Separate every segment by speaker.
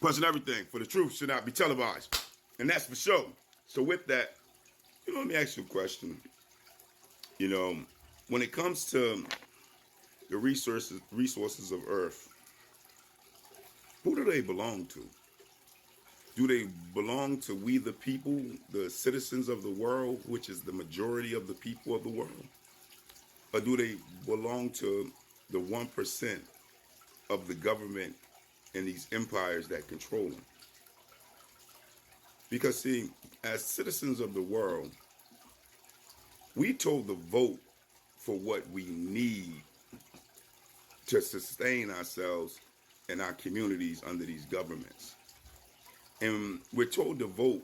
Speaker 1: Question everything, for the truth should not be televised. And that's for sure. So with that, let me ask you a question. You know, when it comes to the resources of Earth, who do they belong to? Do they belong to we the people, the citizens of the world, which is the majority of the people of the world? Or do they belong to the 1% of the government and these empires that control them? Because, see, as citizens of the world, we told to vote for what we need to sustain ourselves and our communities under these governments. And we're told to vote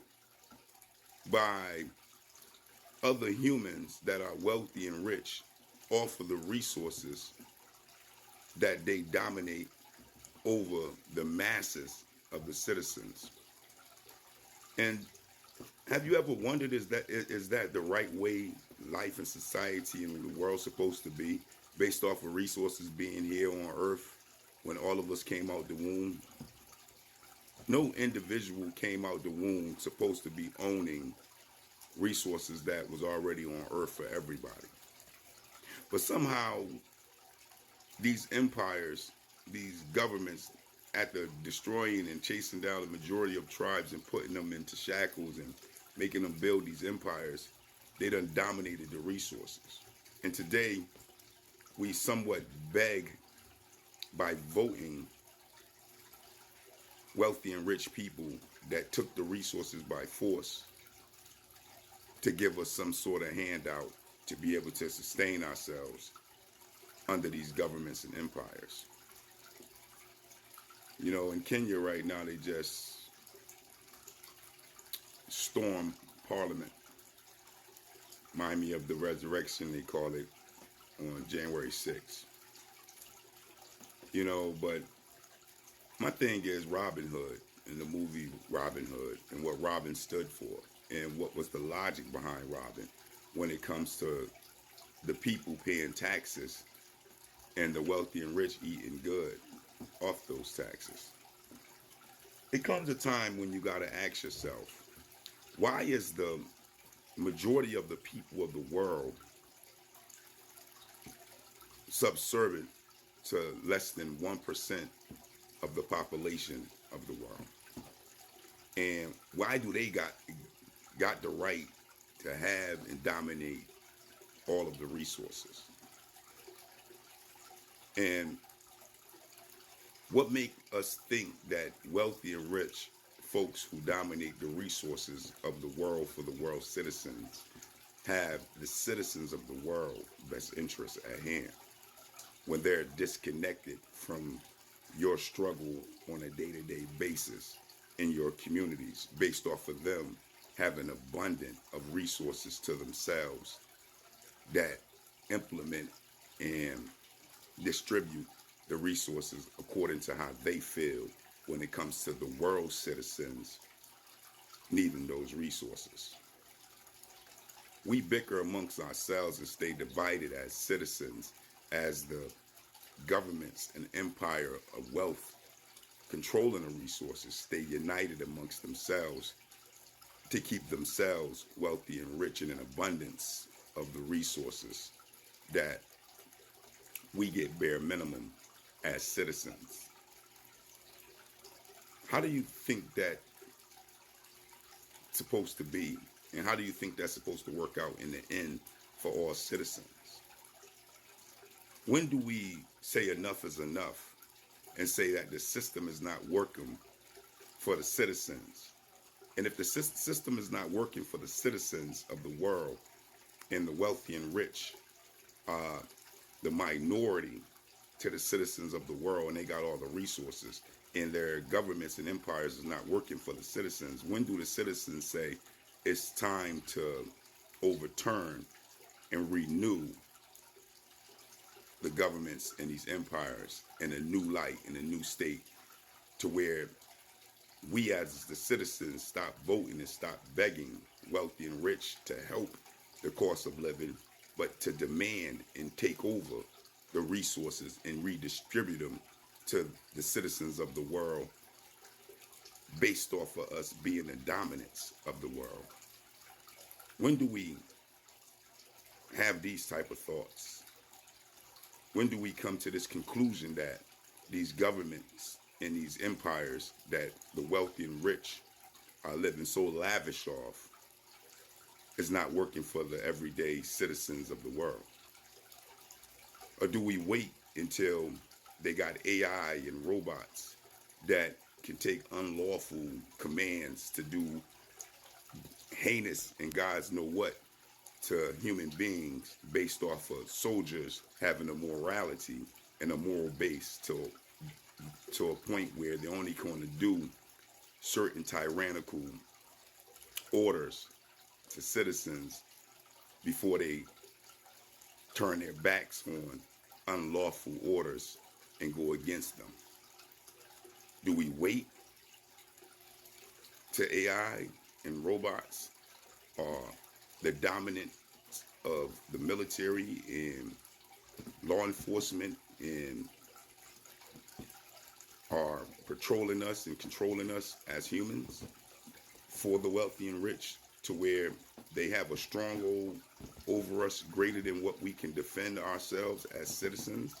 Speaker 1: by other humans that are wealthy and rich off of the resources that they dominate over the masses of the citizens. And have you ever wondered, is that the right way life and society and the world's supposed to be, based off of resources being here on Earth when all of us came out the womb? No individual came out the womb supposed to be owning resources that was already on Earth for everybody. But somehow these empires, these governments, after destroying and chasing down the majority of tribes and putting them into shackles and making them build these empires, they done dominated the resources. And today, we somewhat beg by voting wealthy and rich people that took the resources by force to give us some sort of handout to be able to sustain ourselves under these governments and empires. In Kenya right now, they just stormed Parliament. Remind me of the resurrection, they call it, on January 6th. But my thing is Robin Hood, in the movie Robin Hood, and what Robin stood for, and what was the logic behind Robin when it comes to the people paying taxes and the wealthy and rich eating good off those taxes. It comes a time when you got to ask yourself, why is the majority of the people of the world subservient to less than 1% of the population of the world? And why do they got the right to have and dominate all of the resources? And what make us think that wealthy and rich folks who dominate the resources of the world for the world's citizens have the citizens of the world best interests at hand, when they're disconnected from your struggle on a day-to-day basis in your communities, based off of them having abundant of resources to themselves that implement and distribute the resources according to how they feel when it comes to the world's citizens needing those resources. We bicker amongst ourselves and stay divided as citizens, as the governments and empire of wealth controlling the resources stay united amongst themselves to keep themselves wealthy and rich in an abundance of the resources that we get bare minimum as citizens. How do you think that's supposed to be? And how do you think that's supposed to work out in the end for all citizens? When do we say enough is enough and say that the system is not working for the citizens? And if the system is not working for the citizens of the world, and the wealthy and rich are the minority to the citizens of the world, and they got all the resources, and their governments and empires is not working for the citizens, when do the citizens say it's time to overturn and renew the governments and these empires in a new light, in a new state, to where we as the citizens stop voting and stop begging wealthy and rich to help the cost of living, but to demand and take over the resources and redistribute them to the citizens of the world based off of us being the dominance of the world? When do we have these type of thoughts? When do we come to this conclusion that these governments and these empires that the wealthy and rich are living so lavish off is not working for the everyday citizens of the world? Or do we wait until they got AI and robots that can take unlawful commands to do heinous and gods know what to human beings based off of soldiers having a morality and a moral base to a point where they're only going to do certain tyrannical orders to citizens before they turn their backs on unlawful orders and go against them? Do we wait to AI and robots or the dominance of the military and law enforcement and are patrolling us and controlling us as humans for the wealthy and rich to where they have a stronghold over us greater than what we can defend ourselves as citizens,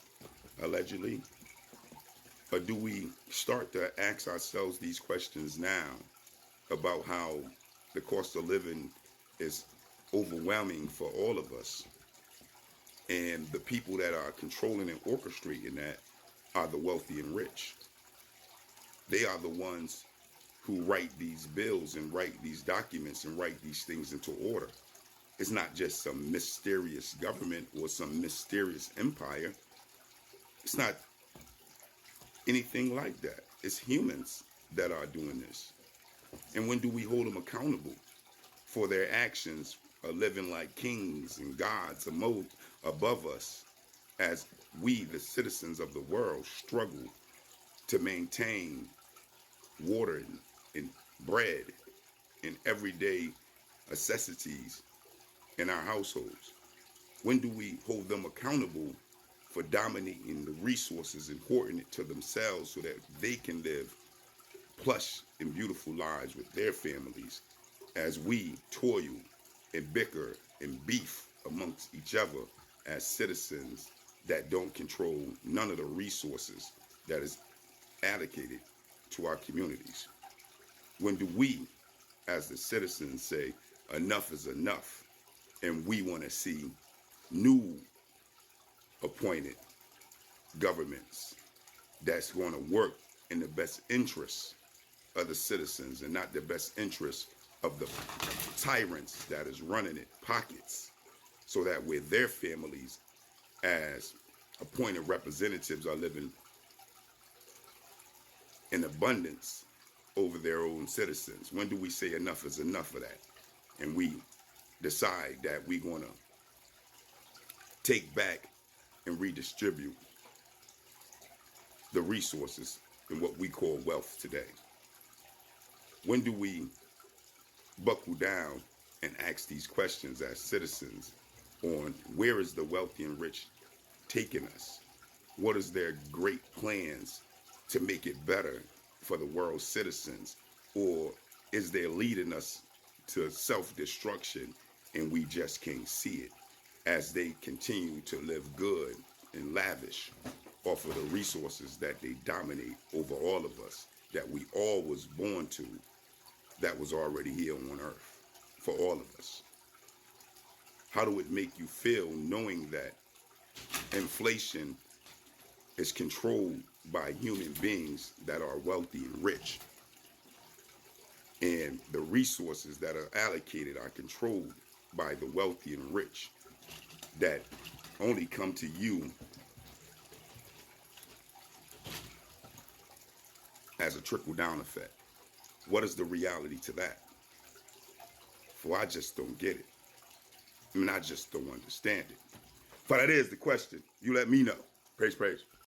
Speaker 1: allegedly? Or do we start to ask ourselves these questions now about how the cost of living is overwhelming for all of us, and the people that are controlling and orchestrating that are the wealthy and rich? They are the ones who write these bills and write these documents and write these things into order. It's not just some mysterious government or some mysterious empire. It's not anything like that. It's humans that are doing this. And when do we hold them accountable for their actions of living like kings and gods above us, as we, the citizens of the world, struggle to maintain water and bread and everyday necessities in our households? When do we hold them accountable for dominating the resources and hoarding it to themselves so that they can live plush and beautiful lives with their families, as we toil and bicker and beef amongst each other as citizens that don't control none of the resources that is allocated to our communities? When do we, as the citizens, say enough is enough, and we want to see new appointed governments that's going to work in the best interests of the citizens and not the best interests of the tyrants that is running it pockets, so that way their families as appointed representatives are living in abundance over their own citizens? When do we say enough is enough of that, and we decide that we're going to take back and redistribute the resources in what we call wealth today? When do we buckle down and ask these questions as citizens on where is the wealthy and rich taking us? What is their great plans to make it better for the world's citizens? Or is they leading us to self-destruction and we just can't see it, as they continue to live good and lavish off of the resources that they dominate over all of us, that we all was born to, that was already here on earth for all of us? How do it make you feel knowing that inflation is controlled by human beings that are wealthy and rich, and the resources that are allocated are controlled by the wealthy and rich, that only come to you as a trickle-down effect? What is the reality to that? For I just don't get it. I mean, I just don't understand it. But that is the question. You let me know. Praise, praise.